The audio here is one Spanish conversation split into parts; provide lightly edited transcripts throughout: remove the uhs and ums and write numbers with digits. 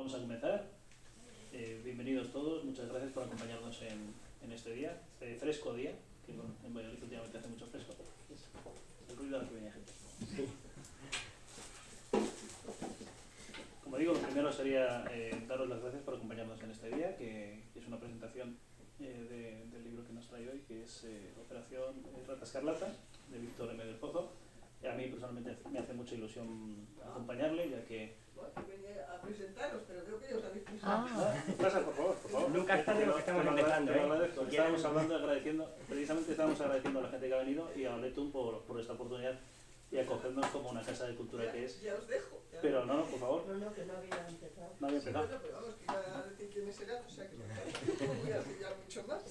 Vamos a comenzar. Bienvenidos todos, muchas gracias por acompañarnos en este día, este fresco día, que en Valladolid últimamente hace mucho fresco. Es el ruido a la que venía gente. Como digo, lo primero sería daros las gracias por acompañarnos en este día, que es una presentación del libro que nos trae hoy, que es Operación Rata Escarlata, de Víctor M. del Pozo. A mí personalmente me hace mucha ilusión acompañarle, ya que... Bueno, venía a presentaros, pero creo que ya os habéis presentado. Pasa, por favor. Nunca es tarde lo que estamos empezando, te lo agradezco. Estábamos hablando, precisamente estábamos agradeciendo a la gente que ha venido y a Oletum por esta oportunidad y acogernos como una casa de cultura que es. Ya os dejo. Ya. Pero no, por favor. No, que no había empezado. No había Sí, empezado. bueno, pero vamos, que iba a decir quiénes eran, o sea que no voy a decir ya mucho más.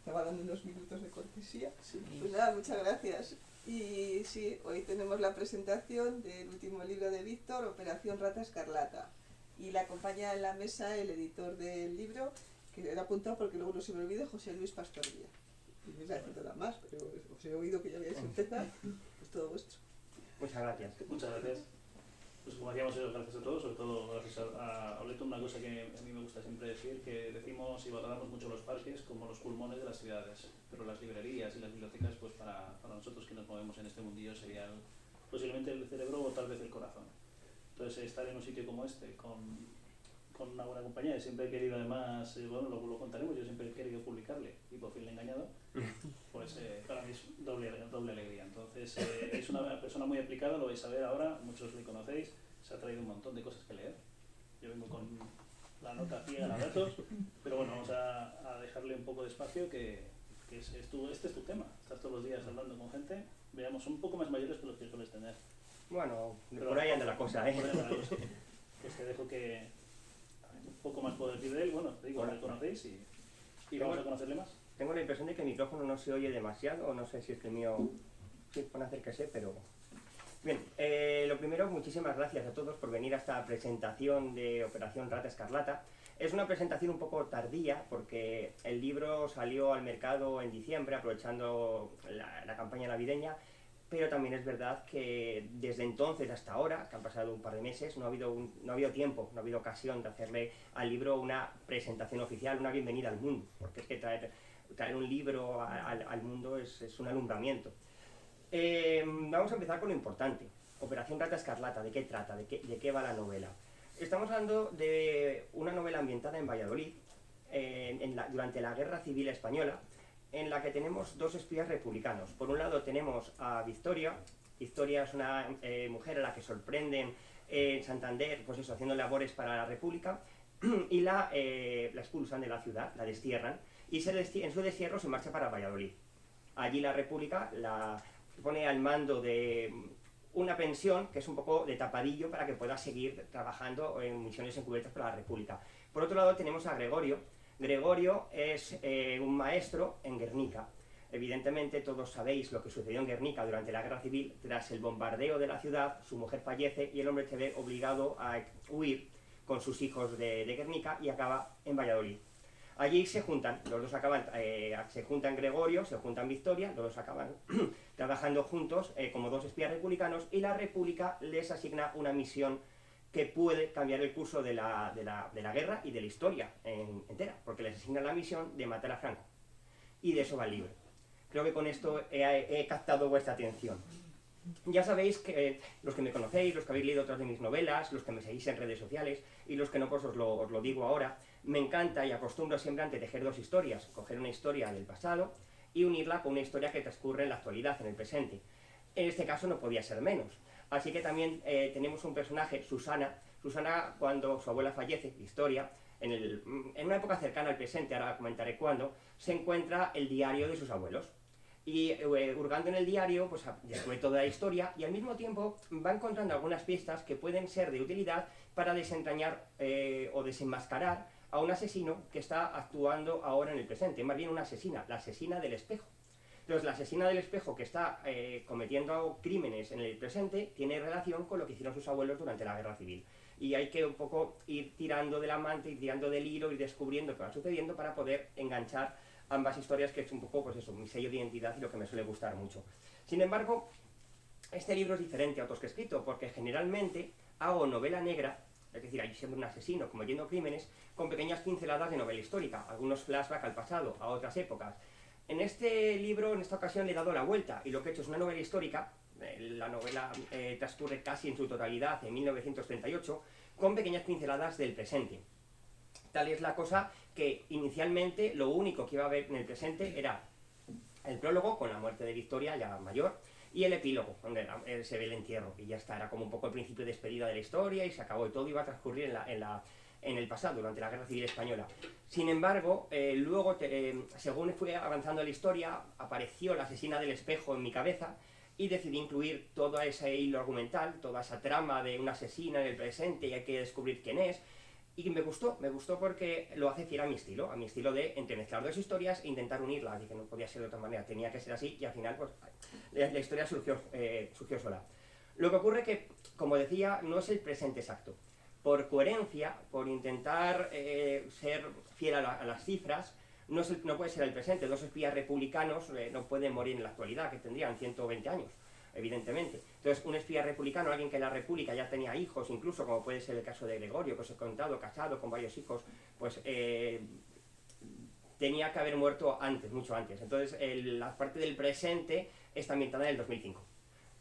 Estaba dando unos minutos de cortesía. Sí. Pues nada, muchas gracias. Y sí, hoy tenemos la presentación del último libro de Víctor, Operación Rata Escarlata. Y la acompaña en la mesa el editor del libro, que le he apuntado porque luego no se me olvide, José Luis Pastorilla. Y no voy a decir nada más, pero os he oído que ya habíais empezado, pues todo vuestro. Muchas gracias. Muchas gracias. Pues como decíamos, gracias a todos, sobre todo gracias a Oletum, una cosa que a mí me gusta siempre decir, que decimos y valoramos mucho los parques como los pulmones de las ciudades, pero las librerías y las bibliotecas, pues para nosotros que nos movemos en este mundillo, serían posiblemente el cerebro o tal vez el corazón. Entonces, estar en un sitio como este, con una buena compañía, siempre he querido además, bueno, lo contaremos, yo siempre he querido publicarle y por fin le he engañado, pues para mí es doble alegría. Entonces, es una persona muy aplicada, lo vais a ver ahora, muchos le conocéis, se ha traído un montón de cosas que leer. Yo vengo con la nota ciega a gatos, pero bueno, vamos a dejarle un poco de espacio, que este es tu tema. Estás todos los días hablando con gente, veamos, son un poco más mayores que los que sueles tener. Bueno, Pero por ahí anda la cosa, ¿eh? Por ahí anda la cosa. Pues te dejo que un poco más puedo decir de él. Bueno, te digo, Bueno, le conocéis y vamos a conocerle más. Tengo la impresión de que el micrófono no se oye demasiado, o no sé si es que el mío... Sí, puede acérquese, pero... Bien, lo primero, muchísimas gracias a todos por venir a esta presentación de Operación Rata Escarlata. Es una presentación un poco tardía, porque el libro salió al mercado en diciembre, aprovechando la campaña navideña, pero también es verdad que desde entonces hasta ahora, que han pasado un par de meses, no ha habido tiempo, no ha habido ocasión de hacerle al libro una presentación oficial, una bienvenida al mundo, porque es que traer un libro al mundo es un alumbramiento. Vamos a empezar con lo importante. Operación Rata Escarlata, ¿de qué trata? ¿De qué va la novela? Estamos hablando de una novela ambientada en Valladolid, durante la Guerra Civil Española, en la que tenemos dos espías republicanos. Por un lado tenemos a Victoria. Victoria es una mujer a la que sorprenden en Santander, pues eso, haciendo labores para la República, y la expulsan de la ciudad, la destierran, y en su destierro se marcha para Valladolid. Allí la República la pone al mando de una pensión, que es un poco de tapadillo para que pueda seguir trabajando en misiones encubiertas para la República. Por otro lado tenemos a Gregorio. Gregorio es un maestro en Guernica. Evidentemente todos sabéis lo que sucedió en Guernica durante la Guerra Civil. Tras el bombardeo de la ciudad, su mujer fallece y el hombre se ve obligado a huir con sus hijos de Guernica y acaba en Valladolid. Allí se juntan, los dos acaban, se juntan Gregorio, se juntan Victoria, los dos acaban trabajando juntos como dos espías republicanos, y la República les asigna una misión que puede cambiar el curso de la guerra y de la historia entera, porque les asigna la misión de matar a Franco. Y de eso va el libro. Creo que con esto he captado vuestra atención. Ya sabéis que los que me conocéis, los que habéis leído otras de mis novelas, los que me seguís en redes sociales, y los que no, pues os lo digo ahora, me encanta y acostumbro siempre a tejer dos historias, coger una historia del pasado y unirla con una historia que transcurre en la actualidad, en el presente. En este caso no podía ser menos. Así que también tenemos un personaje, Susana. Susana, cuando su abuela fallece, Victoria, en una época cercana al presente, ahora comentaré cuándo, se encuentra el diario de sus abuelos. Y hurgando en el diario, pues descubre toda la historia y al mismo tiempo va encontrando algunas pistas que pueden ser de utilidad para desentrañar o desenmascarar a un asesino que está actuando ahora en el presente, más bien una asesina, la asesina del espejo. Entonces, la asesina del espejo que está cometiendo crímenes en el presente tiene relación con lo que hicieron sus abuelos durante la Guerra Civil. Y hay que un poco ir tirando del amante, ir tirando del hilo, ir descubriendo qué va sucediendo para poder enganchar ambas historias, que es un poco, pues eso, mi sello de identidad y lo que me suele gustar mucho. Sin embargo, este libro es diferente a otros que he escrito, porque generalmente hago novela negra, es decir, hay siempre un asesino cometiendo crímenes, con pequeñas pinceladas de novela histórica, algunos flashbacks al pasado, a otras épocas. En este libro, en esta ocasión, le he dado la vuelta y lo que he hecho es una novela histórica. La novela transcurre casi en su totalidad en 1938, con pequeñas pinceladas del presente. Tal es la cosa que inicialmente lo único que iba a haber en el presente era el prólogo, con la muerte de Victoria, ya mayor, y el epílogo, donde se ve el entierro, y ya está, era como un poco el principio de despedida de la historia, y se acabó, y todo iba a transcurrir en el pasado, durante la Guerra Civil Española. Sin embargo, luego, según fue avanzando la historia, apareció la asesina del espejo en mi cabeza, y decidí incluir todo ese hilo argumental, toda esa trama de una asesina en el presente, y hay que descubrir quién es. Y me gustó porque lo hace fiel a mi estilo de entremezclar dos historias e intentar unirlas, y que no podía ser de otra manera, tenía que ser así, y al final pues la historia surgió sola. Lo que ocurre que, como decía, no es el presente exacto. Por coherencia, por intentar ser fiel a las cifras, no puede ser el presente. Dos espías republicanos no pueden morir en la actualidad, que tendrían 120 años. Evidentemente. Entonces, un espía republicano, alguien que en la República ya tenía hijos, incluso como puede ser el caso de Gregorio, que os he contado, casado con varios hijos, pues tenía que haber muerto antes, mucho antes. Entonces, la parte del presente está ambientada en el 2005.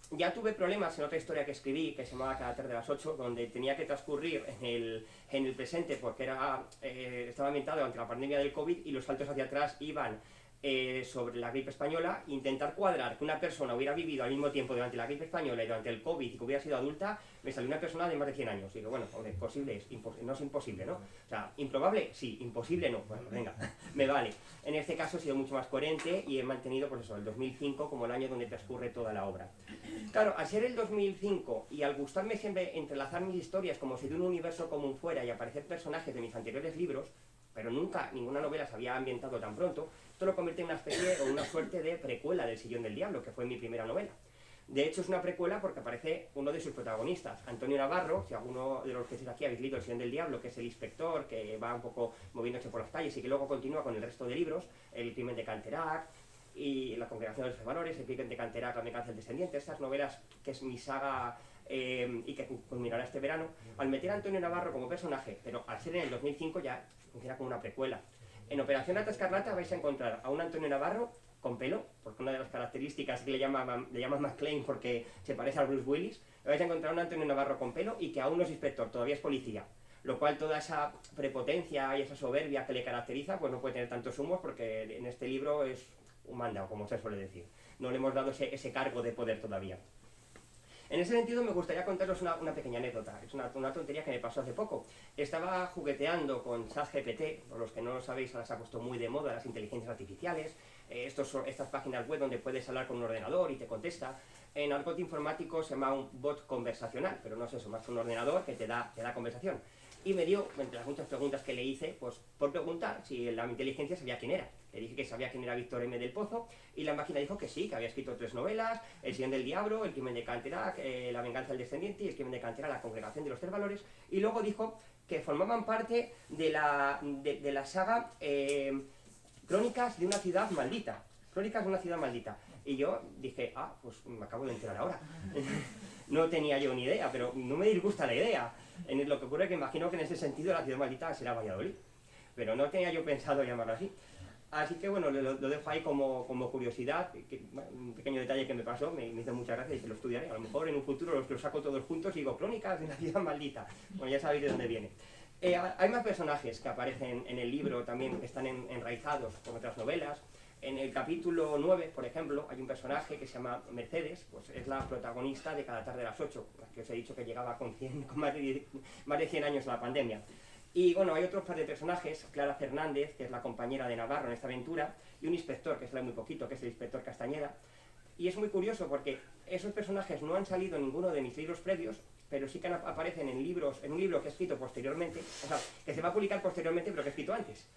Ya tuve problemas en otra historia que escribí, que se llamaba Cada tarde de las 8, donde tenía que transcurrir en el presente porque estaba ambientado durante la pandemia del COVID y los saltos hacia atrás iban sobre la gripe española. Intentar cuadrar que una persona hubiera vivido al mismo tiempo durante la gripe española y durante el COVID y que hubiera sido adulta, me salió una persona de más de 100 años. Y digo, bueno, hombre, posible es, no es imposible, ¿no? O sea, improbable, sí, imposible no. Bueno, venga, me vale. En este caso he sido mucho más coherente y he mantenido, pues eso, el 2005 como el año donde transcurre toda la obra. Claro, al ser el 2005 y al gustarme siempre entrelazar mis historias como si de un universo común fuera y aparecer personajes de mis anteriores libros, pero nunca ninguna novela se había ambientado tan pronto, esto lo convierte en una especie o una suerte de precuela del Sillón del Diablo, que fue mi primera novela. De hecho es una precuela porque aparece uno de sus protagonistas, Antonio Navarro. Si alguno de los que estáis aquí habéis leído El Sillón del Diablo, que es el inspector que va un poco moviéndose por las calles y que luego continúa con el resto de libros, El crimen de Canterac y La congregación de los valores, El crimen de Canterac, La venganza del descendiente, estas novelas que es mi saga y que culminará este verano. Al meter a Antonio Navarro como personaje, pero al ser en el 2005 ya funciona como una precuela. En Operación Rata Escarlata vais a encontrar a un Antonio Navarro con pelo, porque una de las características que le llaman McClane porque se parece a Bruce Willis, vais a encontrar a un Antonio Navarro con pelo y que aún no es inspector, todavía es policía. Lo cual toda esa prepotencia y esa soberbia que le caracteriza, pues no puede tener tantos humos porque en este libro es un mandado, como se suele decir. No le hemos dado ese cargo de poder todavía. En ese sentido me gustaría contaros una pequeña anécdota. Es una tontería que me pasó hace poco. Estaba jugueteando con ChatGPT, por los que no lo sabéis, ahora se ha puesto muy de moda las inteligencias artificiales, estas páginas web donde puedes hablar con un ordenador y te contesta. En argot informático se llama un bot conversacional, pero no es eso, más que un ordenador que te da conversación. Y me dio, entre las muchas preguntas que le hice, pues por preguntar si la inteligencia sabía quién era. Le dije que sabía quién era Víctor M. del Pozo, y la máquina dijo que sí, que había escrito 3 novelas, El Sillón del Diablo, El crimen de Canterac, La venganza del descendiente y El crimen de Canterac, La congregación de los 3 valores, y luego dijo que formaban parte de la saga Crónicas de una ciudad maldita. Crónicas de una ciudad maldita. Y yo dije, pues me acabo de enterar ahora. No tenía yo ni idea, pero no me disgusta la idea. Lo que ocurre es que imagino que en ese sentido la ciudad maldita será Valladolid. Pero no tenía yo pensado llamarlo así. Así que bueno, lo dejo ahí como curiosidad, un pequeño detalle que me pasó, me hizo mucha gracia y que lo estudiaré. A lo mejor en un futuro los saco todos juntos y digo, Crónicas de una ciudad maldita. Bueno, ya sabéis de dónde viene. Hay más personajes que aparecen en el libro también, que están enraizados con otras novelas. En el capítulo 9, por ejemplo, hay un personaje que se llama Mercedes, pues es la protagonista de Cada tarde de las 8, que os he dicho que llegaba con más de 100 años a la pandemia. Y bueno, hay otros par de personajes, Clara Fernández, que es la compañera de Navarro en esta aventura, y un inspector, que sale muy poquito, que es el inspector Castañeda. Y es muy curioso porque esos personajes no han salido en ninguno de mis libros previos, pero sí que aparecen en un libro que he escrito posteriormente, o sea, que se va a publicar posteriormente, pero que he escrito antes.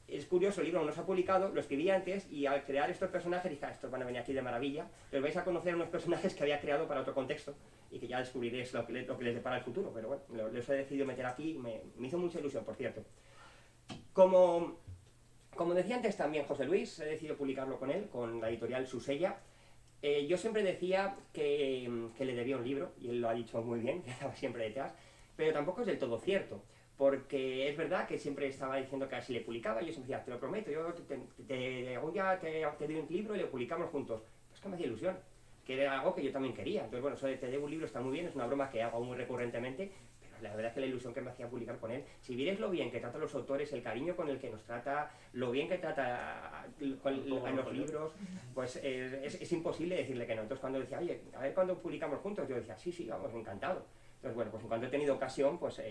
Es curioso, el libro no se ha publicado, lo escribí antes y al crear estos personajes dije, estos van a venir aquí de maravilla, pero vais a conocer unos personajes que había creado para otro contexto y que ya descubriréis lo que les depara el futuro, pero bueno, los he decidido meter aquí, me hizo mucha ilusión, por cierto. Como decía antes también José Luis, he decidido publicarlo con él, con la editorial Susella, Yo siempre decía que le debía un libro, y él lo ha dicho muy bien, que estaba siempre detrás, pero tampoco es del todo cierto, porque es verdad que siempre estaba diciendo que así le publicaba, y yo siempre decía, te lo prometo, yo algún día te doy un libro y lo publicamos juntos. Pues que me hacía ilusión, que era algo que yo también quería. Entonces, bueno, eso de te debo un libro está muy bien, es una broma que hago muy recurrentemente, pero la verdad es que la ilusión que me hacía publicar con él, si vieres lo bien que trata a los autores, el cariño con el que nos trata, lo bien que trata en los libros, pues es imposible decirle que no. Entonces cuando decía, oye, a ver cuándo publicamos juntos, yo decía, sí, vamos, encantado. Entonces bueno, pues en cuanto he tenido ocasión, pues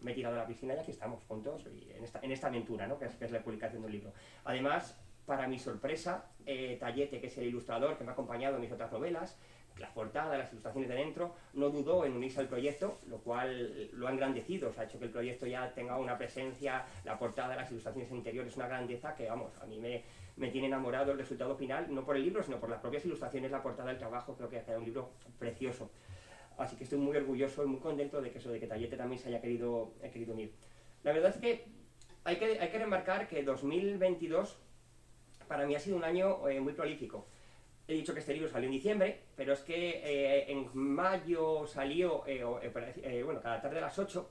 me he tirado a la piscina y aquí estamos juntos y en esta aventura, ¿no? que es la publicación de un libro. Además, para mi sorpresa, Tayete, que es el ilustrador que me ha acompañado en mis otras novelas, la portada, las ilustraciones de dentro, no dudó en unirse al proyecto, lo cual lo ha engrandecido, o sea, ha hecho que el proyecto ya tenga una presencia, la portada, las ilustraciones interiores, una grandeza que, vamos, a mí me tiene enamorado el resultado final, no por el libro, sino por las propias ilustraciones, la portada, el trabajo, creo que ha quedado un libro precioso. Así que estoy muy orgulloso y muy contento de que Tayete también se haya querido unir. La verdad es que hay que remarcar que 2022 para mí ha sido un año muy prolífico. He dicho que este libro salió en diciembre, pero es que en mayo salió, bueno, cada tarde a las 8,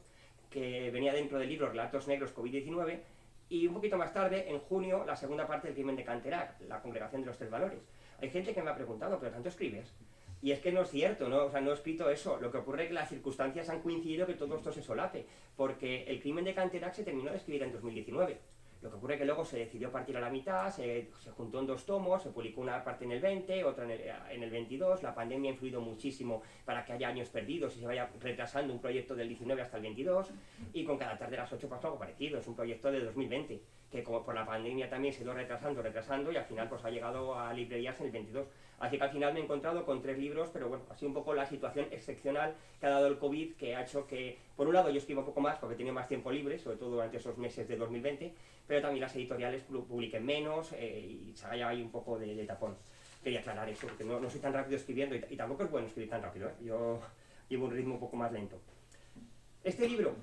que venía dentro del libro Relatos Negros COVID-19, y un poquito más tarde, en junio, la segunda parte del Crimen de Canterac, la Congregación de los Tres Valores. Hay gente que me ha preguntado, ¿pero tanto escribes? Y es que no es cierto, ¿no? O sea, no he escrito eso. Lo que ocurre es que las circunstancias han coincidido que todo esto se solape, porque el Crimen de Canterac se terminó de escribir en 2019. Lo que ocurre es que luego se decidió partir a la mitad, se juntó en 2 tomos, se publicó una parte en el 20, otra en el 22, la pandemia ha influido muchísimo para que haya años perdidos y se vaya retrasando un proyecto del 19 hasta el 22, y con Cada tarde a las 8 pasó algo parecido, es un proyecto de 2020, que como por la pandemia también se ha ido retrasando, y al final pues ha llegado a librerías en el 22. Así que al final me he encontrado con 3 libros, pero bueno, ha sido un poco la situación excepcional que ha dado el COVID, que ha hecho que, por un lado, yo escriba un poco más porque tenía más tiempo libre, sobre todo durante esos meses de 2020, pero también las editoriales publiquen menos y se haya ahí un poco de tapón. Quería aclarar eso, porque no soy tan rápido escribiendo y tampoco es bueno escribir tan rápido, ¿eh? Yo llevo un ritmo un poco más lento. Este libro,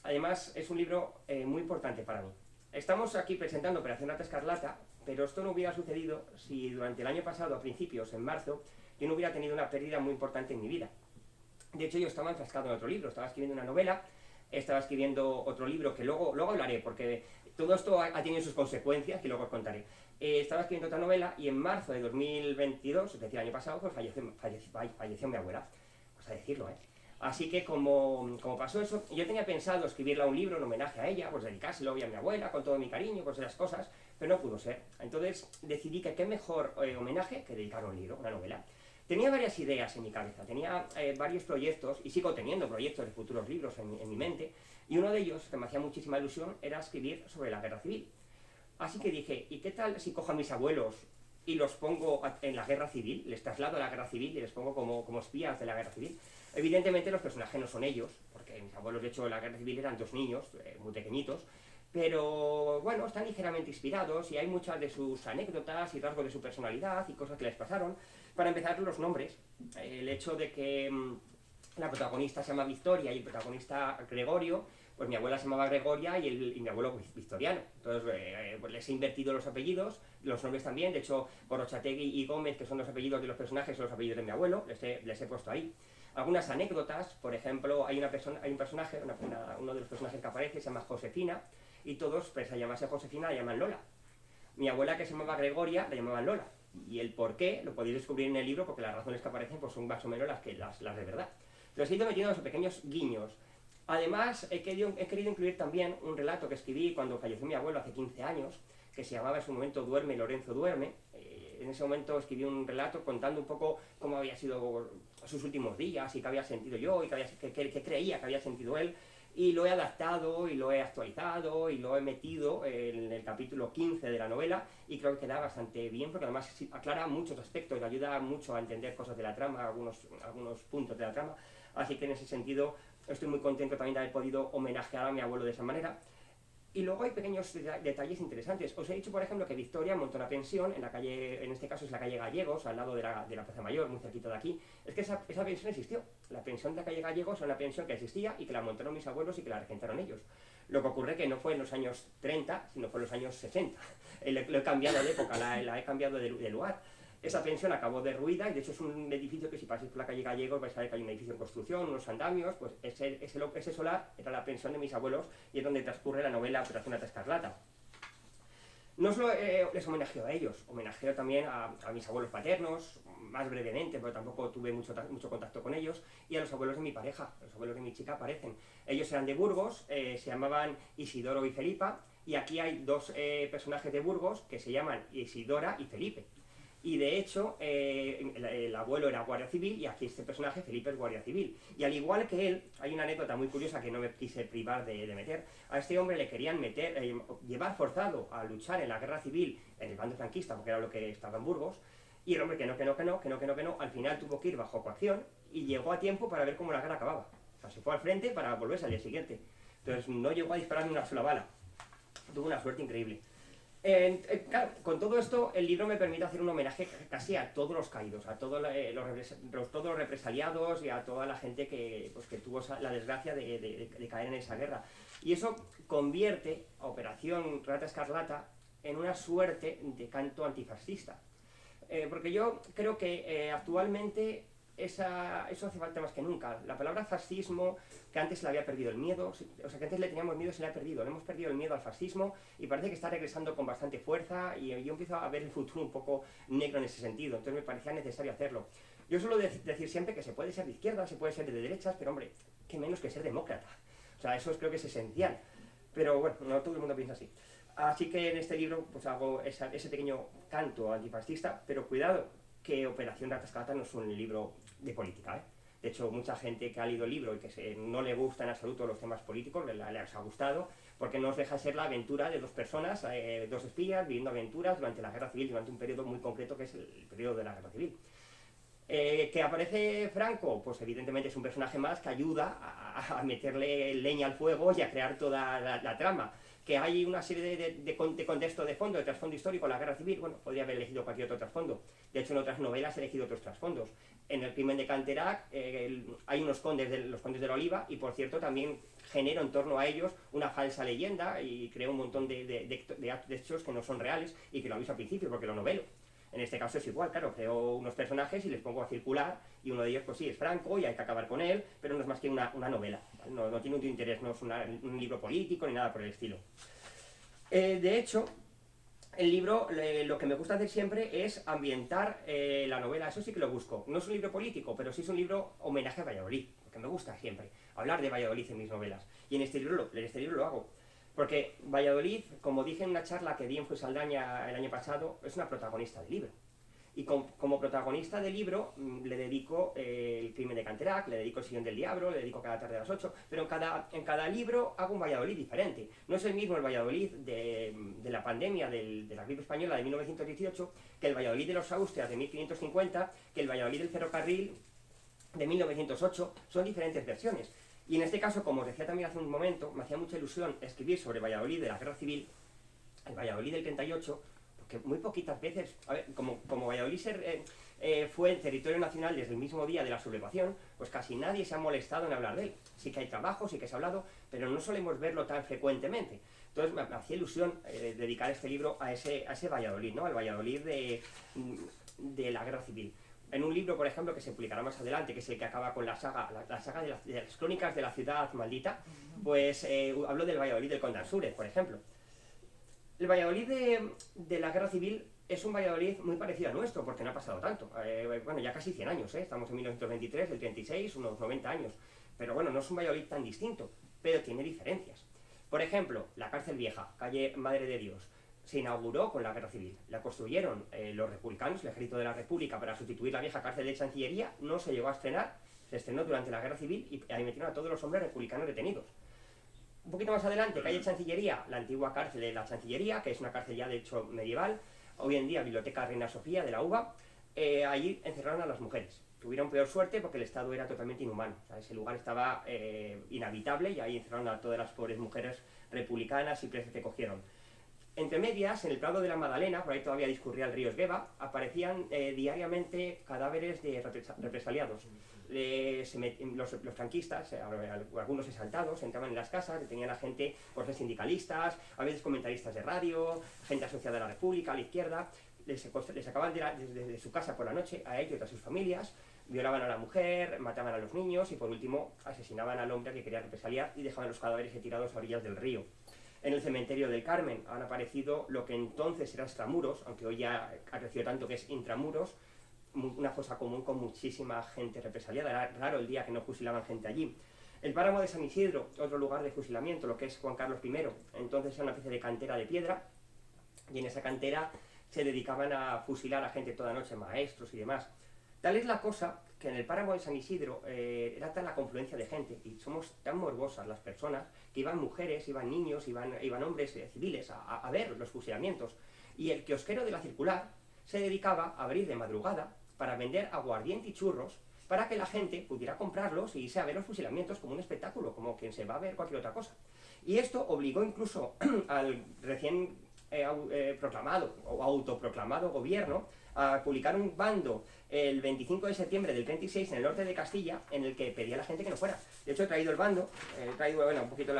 además, es un libro muy importante para mí. Estamos aquí presentando Operación Rata Escarlata, pero esto no hubiera sucedido si durante el año pasado, a principios, en marzo, yo no hubiera tenido una pérdida muy importante en mi vida. De hecho, yo estaba enfrascado en otro libro, estaba escribiendo una novela, estaba escribiendo otro libro que luego hablaré, porque todo esto ha tenido sus consecuencias y luego os contaré. Estaba escribiendo otra novela y en marzo de 2022, es decir, el año pasado, pues falleció mi abuela. Vamos a decirlo, ¿eh? Así que como pasó eso, yo tenía pensado escribirle un libro en homenaje a ella, pues dedicárselo a mi abuela con todo mi cariño, pues esas cosas, pero no pudo ser. Entonces decidí que qué mejor homenaje que dedicar un libro, una novela. Tenía varias ideas en mi cabeza, tenía varios proyectos, y sigo teniendo proyectos de futuros libros en mi mente, y uno de ellos, que me hacía muchísima ilusión, era escribir sobre la guerra civil. Así que dije, ¿y qué tal si cojo a mis abuelos y los pongo en la guerra civil? Les traslado a la guerra civil y les pongo como espías de la guerra civil. Evidentemente los personajes no son ellos, porque mis abuelos, de hecho, en la guerra civil eran 2 niños, muy pequeñitos, pero bueno, están ligeramente inspirados y hay muchas de sus anécdotas y rasgos de su personalidad y cosas que les pasaron. Para empezar, los nombres. El hecho de que la protagonista se llama Victoria y el protagonista Gregorio, pues mi abuela se llamaba Gregoria y mi abuelo Victoriano. Entonces pues les he invertido los apellidos, los nombres también. De hecho, Gorrochategui y Gómez, que son los apellidos de los personajes, son los apellidos de mi abuelo, les he puesto ahí. Algunas anécdotas, por ejemplo, hay un personaje, uno de los personajes que aparece, se llama Josefina, y todos, pese a llamarse Josefina, la llaman Lola. Mi abuela, que se llamaba Gregoria, la llamaban Lola. Y el por qué lo podéis descubrir en el libro, porque las razones que aparecen pues, son más o menos las de verdad. Entonces he ido metiendo esos pequeños guiños. Además, he querido incluir también un relato que escribí cuando falleció mi abuelo hace 15 años, que se llamaba en su momento Duerme, Lorenzo duerme. En ese momento escribí un relato contando un poco cómo había sido sus últimos días y qué había sentido yo y qué creía que había sentido él. Y lo he adaptado y lo he actualizado y lo he metido en el capítulo 15 de la novela, y creo que queda bastante bien porque además aclara muchos aspectos y ayuda mucho a entender cosas de la trama, algunos puntos de la trama. Así que en ese sentido estoy muy contento también de haber podido homenajear a mi abuelo de esa manera. Y luego hay pequeños detalles interesantes. Os he dicho, por ejemplo, que Victoria montó una pensión en la calle, en este caso es la calle Gallegos, al lado de la Plaza Mayor, muy cerquita de aquí. Es que esa pensión existió. La pensión de la calle Gallegos era una pensión que existía y que la montaron mis abuelos y que la regentaron ellos. Lo que ocurre que no fue en los años 30, sino fue en los años 60. Lo he cambiado de época, la he cambiado de lugar. Esa pensión acabó derruida y de hecho es un edificio que si pasáis por la calle Gallegos vais a ver que hay un edificio en construcción, unos andamios, pues ese solar era la pensión de mis abuelos y es donde transcurre la novela Operación Rata Escarlata. No solo les homenajeo a ellos, homenajeo también a mis abuelos paternos, más brevemente, pero tampoco tuve mucho contacto con ellos, y a los abuelos de mi pareja, los abuelos de mi chica aparecen. Ellos eran de Burgos, se llamaban Isidoro y Felipa, y aquí hay dos personajes de Burgos que se llaman Isidora y Felipe. Y de hecho, el abuelo era guardia civil y aquí este personaje, Felipe, es guardia civil. Y al igual que él, hay una anécdota muy curiosa que no me quise privar de meter. A este hombre le querían llevar forzado a luchar en la guerra civil en el bando franquista, porque era lo que estaba en Burgos. Y el hombre que no, al final tuvo que ir bajo coacción y llegó a tiempo para ver cómo la guerra acababa. O sea, se fue al frente para volverse al día siguiente. Entonces no llegó a disparar ni una sola bala. Tuvo una suerte increíble. Claro, con todo esto, el libro me permite hacer un homenaje casi a todos los caídos, a todos los represaliados y a toda la gente que tuvo la desgracia de caer en esa guerra. Y eso convierte a Operación Rata Escarlata en una suerte de canto antifascista. Porque yo creo que actualmente eso hace falta más que nunca. La palabra fascismo, que antes le había perdido el miedo, o sea que antes le teníamos miedo, se le ha perdido. Le hemos perdido el miedo al fascismo y parece que está regresando con bastante fuerza y yo empiezo a ver el futuro un poco negro en ese sentido. Entonces me parecía necesario hacerlo. Yo suelo decir siempre que se puede ser de izquierda, se puede ser de derechas, pero hombre, qué menos que ser demócrata. O sea, eso creo que es esencial. Pero bueno, no todo el mundo piensa así. Así que en este libro pues hago ese pequeño canto antifascista, pero cuidado, que Operación Rata Escarlata no es un libro de política, ¿eh? De hecho, mucha gente que ha leído el libro y que no le gustan en absoluto los temas políticos, les ha gustado, porque nos deja ser la aventura de dos personas, dos espías, viviendo aventuras durante la Guerra Civil, durante un periodo muy concreto que es el periodo de la Guerra Civil. ¿Que aparece Franco? Pues evidentemente es un personaje más que ayuda a meterle leña al fuego y a crear toda la trama. Que hay una serie de contexto de fondo, de trasfondo histórico en la Guerra Civil, bueno, podría haber elegido cualquier otro trasfondo. De hecho, en otras novelas he elegido otros trasfondos. En El crimen de Canterac hay los condes de la Oliva y, por cierto, también genero en torno a ellos una falsa leyenda y creo un montón de hechos que no son reales y que lo aviso al principio porque lo novelo. En este caso es igual, claro, creo unos personajes y les pongo a circular y uno de ellos pues sí, es Franco y hay que acabar con él, pero no es más que una novela, ¿vale? No tiene un interés, no es un libro político ni nada por el estilo. De hecho, el libro, lo que me gusta hacer siempre es ambientar la novela, eso sí que lo busco. No es un libro político, pero sí es un libro homenaje a Valladolid, porque me gusta siempre hablar de Valladolid en mis novelas. Y en este libro lo hago. Porque Valladolid, como dije en una charla que di en Fuensaldaña el año pasado, es una protagonista del libro. Y como protagonista del libro le dedico El crimen de Canterac, le dedico El sillón del diablo, le dedico Cada tarde a las 8, pero en cada libro hago un Valladolid diferente. No es el mismo el Valladolid de la pandemia, de la gripe española de 1918, que el Valladolid de los Austrias de 1550, que el Valladolid del ferrocarril de 1908, son diferentes versiones. Y en este caso, como os decía también hace un momento, me hacía mucha ilusión escribir sobre Valladolid de la Guerra Civil, el Valladolid del 38, porque muy poquitas veces, a ver, como Valladolid fue el territorio nacional desde el mismo día de la sublevación, pues casi nadie se ha molestado en hablar de él. Sí que hay trabajo, sí que se ha hablado, pero no solemos verlo tan frecuentemente. Entonces me hacía ilusión dedicar este libro a ese Valladolid, ¿no? Al Valladolid de la Guerra Civil. En un libro, por ejemplo, que se publicará más adelante, que es el que acaba con la saga de las crónicas de la ciudad maldita, pues hablo del Valladolid del Conde Ansúrez, por ejemplo. El Valladolid de la Guerra Civil es un Valladolid muy parecido a nuestro, porque no ha pasado tanto. Bueno, ya casi 100 años, estamos en 1923, el 36, unos 90 años. Pero bueno, no es un Valladolid tan distinto, pero tiene diferencias. Por ejemplo, la cárcel vieja, calle Madre de Dios, se inauguró con la Guerra Civil. La construyeron los republicanos, el Ejército de la República, para sustituir la vieja cárcel de Chancillería. No se llegó a estrenar, se estrenó durante la Guerra Civil y ahí metieron a todos los hombres republicanos detenidos. Un poquito más adelante, calle Chancillería, la antigua cárcel de la Chancillería, que es una cárcel ya de hecho medieval, hoy en día Biblioteca Reina Sofía de la UBA, allí encerraron a las mujeres. Tuvieron peor suerte porque el Estado era totalmente inhumano. O sea, ese lugar estaba inhabitable y ahí encerraron a todas las pobres mujeres republicanas y presos que cogieron. Entre medias, en el Prado de la Magdalena, por ahí todavía discurría el río Esgueva, aparecían diariamente cadáveres de represaliados. Los franquistas, algunos exaltados, entraban en las casas, detenían a gente, por ser sindicalistas, a veces comentaristas de radio, gente asociada a la República, a la izquierda, les sacaban de su casa por la noche a ellos y a sus familias, violaban a la mujer, mataban a los niños y por último asesinaban al hombre que quería represaliar y dejaban los cadáveres tirados a orillas del río. En el cementerio del Carmen han aparecido lo que entonces era extramuros, aunque hoy ya ha crecido tanto que es intramuros, una fosa común con muchísima gente represaliada. Era raro el día que no fusilaban gente allí. El páramo de San Isidro, otro lugar de fusilamiento, lo que es Juan Carlos I, entonces era una especie de cantera de piedra, y en esa cantera se dedicaban a fusilar a gente toda noche, maestros y demás. Tal es la cosa que en el páramo de San Isidro era tal la confluencia de gente, y somos tan morbosas las personas, que iban mujeres, iban niños, iban hombres civiles a ver los fusilamientos, y el kiosquero de la circular se dedicaba a abrir de madrugada para vender aguardiente y churros, para que la gente pudiera comprarlos y irse a ver los fusilamientos como un espectáculo, como quien se va a ver cualquier otra cosa. Y esto obligó incluso al recién proclamado o autoproclamado gobierno a publicar un bando el 25 de septiembre del 26 en el norte de Castilla, en el que pedía a la gente que no fuera. De hecho, he traído el bando, he traído un poquito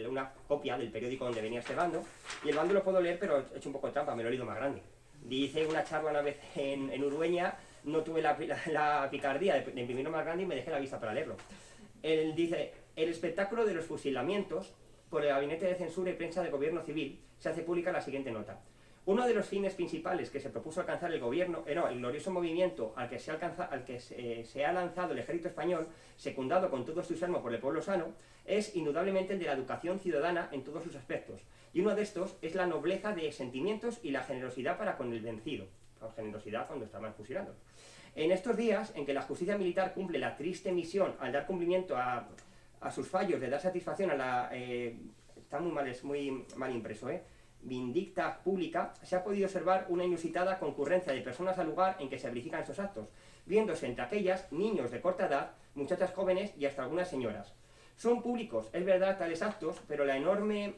una copia del periódico donde venía este bando, y el bando lo puedo leer, pero he hecho un poco de trampa, me lo he leído más grande. Dice una charla una vez en Urueña, no tuve la picardía de imprimirlo más grande y me dejé la vista para leerlo. Él dice: el espectáculo de los fusilamientos por el Gabinete de Censura y Prensa del Gobierno Civil se hace pública la siguiente nota. Uno de los fines principales que se propuso alcanzar el gobierno era el glorioso movimiento al que se ha lanzado el ejército español, secundado con todo su entusiasmo por el pueblo sano, es indudablemente el de la educación ciudadana en todos sus aspectos. Y uno de estos es la nobleza de sentimientos y la generosidad para con el vencido. Con generosidad cuando estaban fusilando. En estos días en que la justicia militar cumple la triste misión al dar cumplimiento a sus fallos de dar satisfacción a la... está muy mal, es muy mal impreso, vindicta pública, se ha podido observar una inusitada concurrencia de personas al lugar en que se verifican estos actos, viéndose entre aquellas niños de corta edad, muchachas jóvenes y hasta algunas señoras. Son públicos, es verdad, tales actos, pero la enorme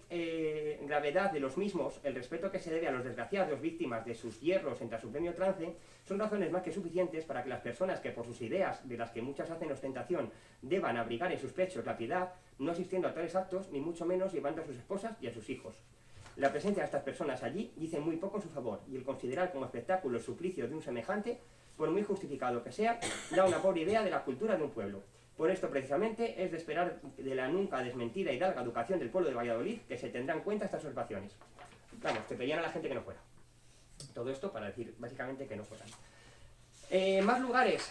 gravedad de los mismos, el respeto que se debe a los desgraciados víctimas de sus hierros entre su premio trance, son razones más que suficientes para que las personas que por sus ideas, de las que muchas hacen ostentación, deban abrigar en sus pechos la piedad, no asistiendo a tales actos, ni mucho menos llevando a sus esposas y a sus hijos. La presencia de estas personas allí dice muy poco en su favor, y el considerar como espectáculo el suplicio de un semejante, por muy justificado que sea, da una pobre idea de la cultura de un pueblo. Por esto, precisamente, es de esperar de la nunca desmentida y larga educación del pueblo de Valladolid que se tendrá en cuenta estas observaciones. Vamos, que pedían a la gente que no fuera. Todo esto para decir, básicamente, que no fueran. Más lugares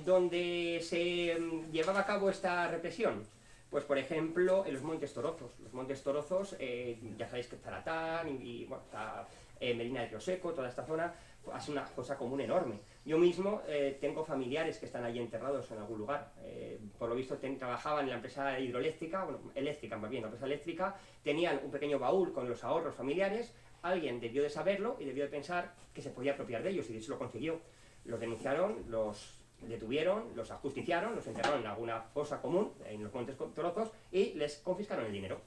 donde se llevaba a cabo esta represión. Pues, por ejemplo, en los Montes Torozos. Los Montes Torozos, ya sabéis que Zaratán y bueno, está Medina de Rioseco, toda esta zona, es una cosa común enorme. Yo mismo tengo familiares que están allí enterrados en algún lugar. Por lo visto trabajaban en la empresa hidroeléctrica, bueno, eléctrica más bien, la empresa eléctrica, tenían un pequeño baúl con los ahorros familiares, alguien debió de saberlo y debió de pensar que se podía apropiar de ellos, y de hecho lo consiguió. Los denunciaron, los detuvieron, los ajusticiaron, los enterraron en alguna fosa común, en los Montes Torozos, y les confiscaron el dinero.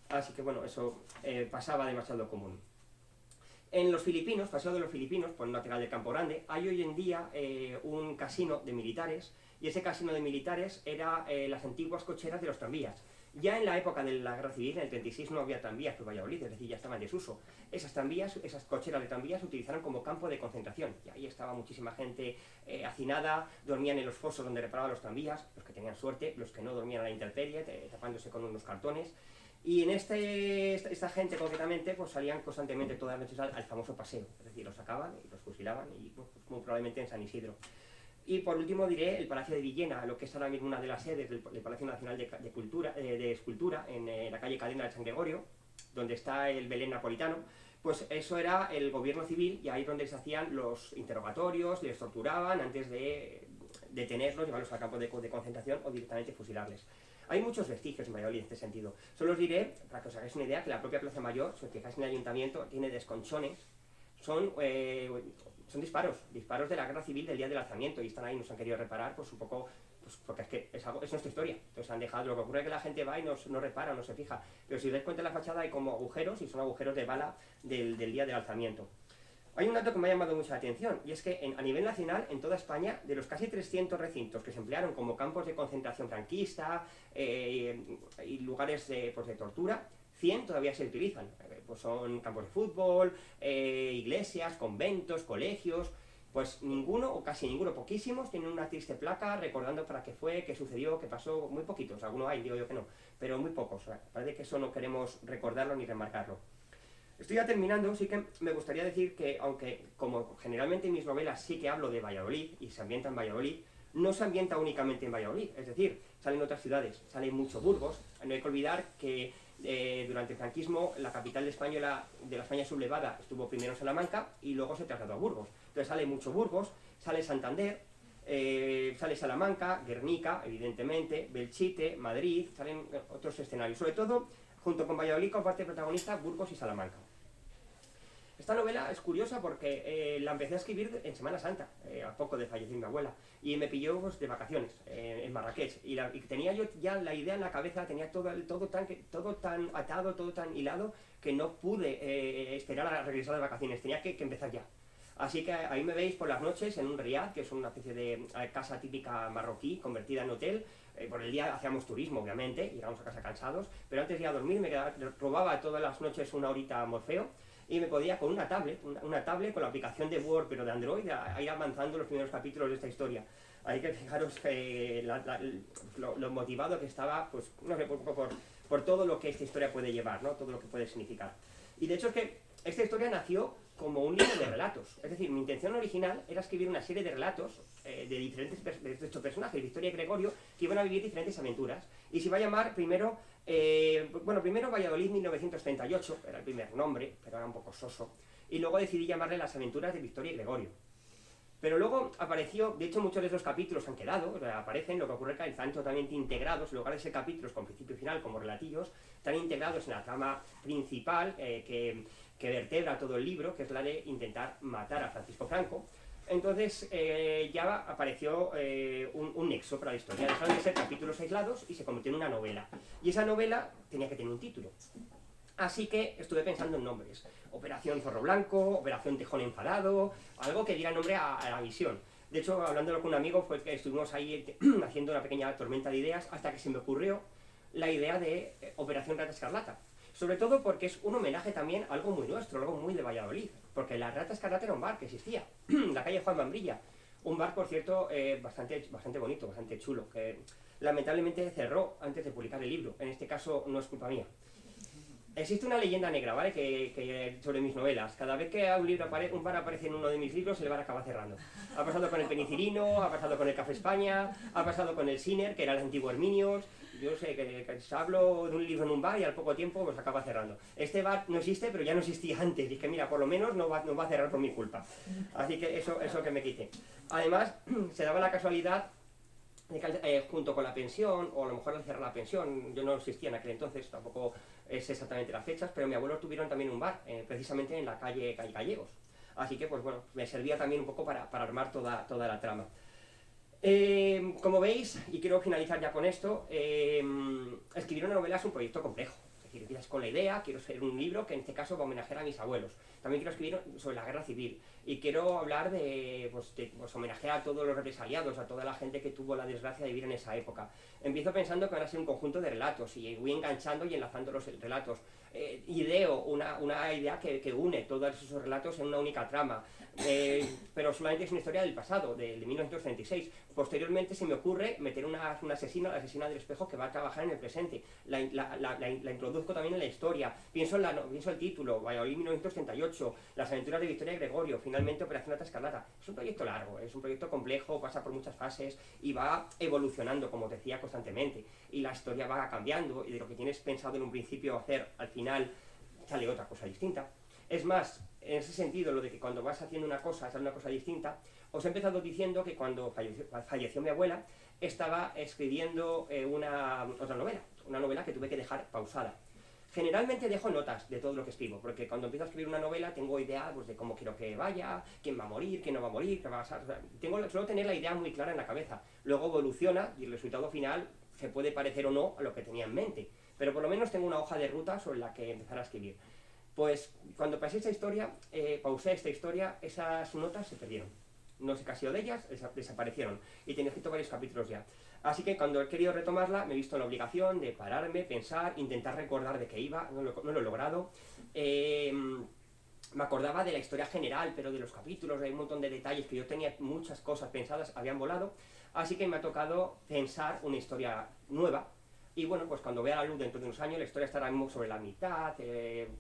Así que bueno, eso pasaba demasiado común. En los Filipinos, Paseo de los Filipinos, por el lateral del Campo Grande, hay hoy en día un casino de militares, y ese casino de militares era las antiguas cocheras de los tranvías. Ya en la época de la Guerra Civil, en el 36, no había tranvías por Valladolid, es decir, ya estaban en desuso. Esas cocheras de tranvías se utilizaron como campo de concentración, y ahí estaba muchísima gente hacinada, dormían en los fosos donde reparaban los tranvías, los que tenían suerte, los que no dormían a la intemperie, tapándose con unos cartones. Y en esta gente concretamente pues salían constantemente todas las noches al famoso paseo, es decir, los sacaban y los fusilaban, y pues, muy probablemente en San Isidro. Y por último diré el Palacio de Villena, lo que es ahora mismo una de las sedes del Palacio Nacional de Escultura, en la calle Cadena de San Gregorio, donde está el Belén napolitano. Pues eso era el gobierno civil, y ahí es donde se hacían los interrogatorios, les torturaban antes de detenerlos, llevarlos al campo de concentración o directamente fusilarles. Hay muchos vestigios en Valladolid en este sentido. Solo os diré, para que os hagáis una idea, que la propia Plaza Mayor, si os fijáis en el ayuntamiento, tiene desconchones, son disparos de la guerra civil del día del alzamiento, y están ahí, nos han querido reparar, pues un poco, pues porque es que es nuestra historia. Entonces han dejado, lo que ocurre es que la gente va y no repara, no se fija. Pero si os dais cuenta en la fachada hay como agujeros, y son agujeros de bala del día del alzamiento. Hay un dato que me ha llamado mucho la atención, y es que a nivel nacional, en toda España, de los casi 300 recintos que se emplearon como campos de concentración franquista y lugares de tortura, 100 todavía se utilizan. Pues son campos de fútbol, iglesias, conventos, colegios. Pues ninguno, o casi ninguno, poquísimos, tienen una triste placa recordando para qué fue, qué sucedió, qué pasó. Muy poquitos, algunos hay, digo yo que no, pero muy pocos. Parece que eso no queremos recordarlo ni remarcarlo. Estoy ya terminando, sí que me gustaría decir que, aunque como generalmente en mis novelas sí que hablo de Valladolid y se ambienta en Valladolid, no se ambienta únicamente en Valladolid, es decir, salen otras ciudades, salen mucho Burgos. No hay que olvidar que durante el franquismo la capital de la España sublevada estuvo primero en Salamanca y luego se trasladó a Burgos. Entonces sale mucho Burgos, sale Santander, sale Salamanca, Guernica, evidentemente, Belchite, Madrid, salen otros escenarios. Sobre todo, junto con Valladolid, comparte protagonista Burgos y Salamanca. Esta novela es curiosa porque la empecé a escribir en Semana Santa, a poco de fallecer mi abuela, y me pilló pues, de vacaciones en Marrakech. Y tenía yo ya la idea en la cabeza, tenía todo tan atado, todo tan hilado, que no pude esperar a regresar de vacaciones, tenía que empezar ya. Así que ahí me veis por las noches en un riad, que es una especie de casa típica marroquí, convertida en hotel. Por el día hacíamos turismo, obviamente, llegamos a casa cansados, pero antes de ir a dormir robaba todas las noches una horita a Morfeo, y me podía con una tablet con la aplicación de Word, pero de Android, a ir avanzando los primeros capítulos de esta historia. Hay que fijaros lo motivado que estaba, pues, no sé, por todo lo que esta historia puede llevar, ¿no? Todo lo que puede significar. Y de hecho es que esta historia nació como un libro de relatos. Es decir, mi intención original era escribir una serie de relatos de estos personajes, Victoria y Gregorio, que iban a vivir diferentes aventuras. Y se iba a llamar primero Valladolid 1938, era el primer nombre, pero era un poco soso. Y luego decidí llamarle Las aventuras de Victoria y Gregorio. Pero luego apareció, de hecho muchos de esos capítulos han quedado, aparecen, lo que ocurre es que están totalmente integrados, en lugar de ser capítulos con principio y final como relatillos, están integrados en la trama principal que vertebra todo el libro, que es la de intentar matar a Francisco Franco. Entonces ya apareció un nexo para la historia, dejaron de ser capítulos aislados y se convirtió en una novela. Y esa novela tenía que tener un título. Así que estuve pensando en nombres. Operación Zorro Blanco, Operación Tejón Enfadado, algo que diera nombre a la misión. De hecho, hablándolo con un amigo, fue que estuvimos ahí haciendo una pequeña tormenta de ideas hasta que se me ocurrió la idea de Operación Rata Escarlata. Sobre todo porque es un homenaje también a algo muy nuestro, algo muy de Valladolid. Porque la Rata Escarlata era un bar que existía, la calle Juan Mambrilla. Un bar, por cierto, bastante bonito, bastante chulo, que lamentablemente cerró antes de publicar el libro. En este caso no es culpa mía. Existe una leyenda negra, ¿vale? Sobre mis novelas. Cada vez que un bar aparece en uno de mis libros, el bar acaba cerrando. Ha pasado con el Penicilino, ha pasado con el Café España, ha pasado con el Siner, que era el antiguo Herminios. Yo sé que hablo de un libro en un bar y al poco tiempo pues acaba cerrando. Este bar no existe, pero ya no existía antes. Y es que mira, por lo menos no va a cerrar por mi culpa. Así que eso que me quite. Además, se daba la casualidad de que junto con la pensión, o a lo mejor al cerrar la pensión, yo no existía en aquel entonces, tampoco sé exactamente las fechas, pero mi abuelo tuvieron también un bar, precisamente en la calle Gallegos. Así que, pues bueno, me servía también un poco para armar toda la trama. Como veis, y quiero finalizar ya con esto, escribir una novela es un proyecto complejo. Es decir, empiezas con la idea, quiero hacer un libro que en este caso va a homenajear a mis abuelos. También quiero escribir sobre la guerra civil y quiero hablar de homenajear a todos los represaliados, a toda la gente que tuvo la desgracia de vivir en esa época. Empiezo pensando que van a ser un conjunto de relatos y voy enganchando y enlazando los relatos. Ideo una idea que une todos esos relatos en una única trama, pero solamente es una historia del pasado, de 1936. Posteriormente se me ocurre meter una asesina, la asesina del espejo, que va a trabajar en el presente. La introduzco también en la historia. Pienso el título, Valladolid 1938, Las aventuras de Victoria y Gregorio, finalmente Operación Rata Escarlata. Es un proyecto largo, es un proyecto complejo, pasa por muchas fases y va evolucionando, como os decía, constantemente. Y la historia va cambiando y de lo que tienes pensado en un principio hacer, al final sale otra cosa distinta. Es más, en ese sentido, lo de que cuando vas haciendo una cosa, sale una cosa distinta, os he empezado diciendo que cuando falleció mi abuela, estaba escribiendo otra novela, una novela que tuve que dejar pausada. Generalmente dejo notas de todo lo que escribo, porque cuando empiezo a escribir una novela tengo idea pues, de cómo quiero que vaya, quién va a morir, quién no va a morir, qué va a pasar. Suelo tener la idea muy clara en la cabeza. Luego evoluciona y el resultado final se puede parecer o no a lo que tenía en mente, pero por lo menos tengo una hoja de ruta sobre la que empezar a escribir. Pues cuando pausé esta historia, esas notas se perdieron. No sé qué ha sido de ellas, desaparecieron. Y tenía escrito varios capítulos ya. Así que cuando he querido retomarla me he visto en la obligación de pararme, pensar, intentar recordar de qué iba, no lo he logrado. Me acordaba de la historia general, pero de los capítulos, hay un montón de detalles que yo tenía muchas cosas pensadas, habían volado, así que me ha tocado pensar una historia nueva. Y bueno, pues cuando vea la luz dentro de unos años, la historia estará mismo sobre la mitad,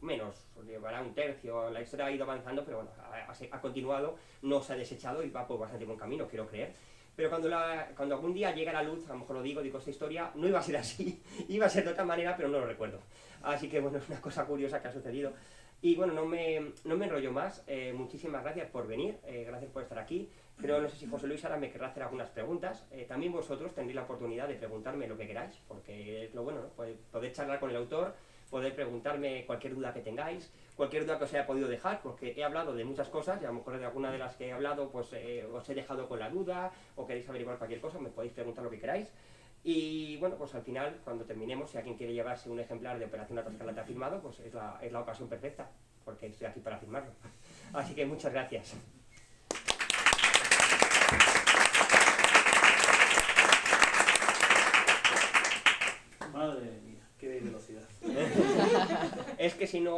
menos, llevará un tercio, la historia ha ido avanzando, pero bueno, ha continuado, no se ha desechado y va por bastante buen camino, quiero creer. Pero cuando algún día llegue a la luz, a lo mejor lo digo, esta historia no iba a ser así, iba a ser de otra manera, pero no lo recuerdo. Así que bueno, es una cosa curiosa que ha sucedido. Y bueno, no me enrollo más, muchísimas gracias por venir, gracias por estar aquí. Pero no sé si José Luis ahora me querrá hacer algunas preguntas. También vosotros tendréis la oportunidad de preguntarme lo que queráis, porque es lo bueno, ¿no? Poder charlar con el autor, poder preguntarme cualquier duda que tengáis, cualquier duda que os haya podido dejar, porque he hablado de muchas cosas y a lo mejor de alguna de las que he hablado pues os he dejado con la duda o queréis averiguar cualquier cosa, me podéis preguntar lo que queráis. Y bueno, pues al final, cuando terminemos, si alguien quiere llevarse un ejemplar de Operación Rata Escarlata firmado, pues es la ocasión perfecta, porque estoy aquí para firmarlo. Así que muchas gracias. Madre mía, qué velocidad. Es que si no...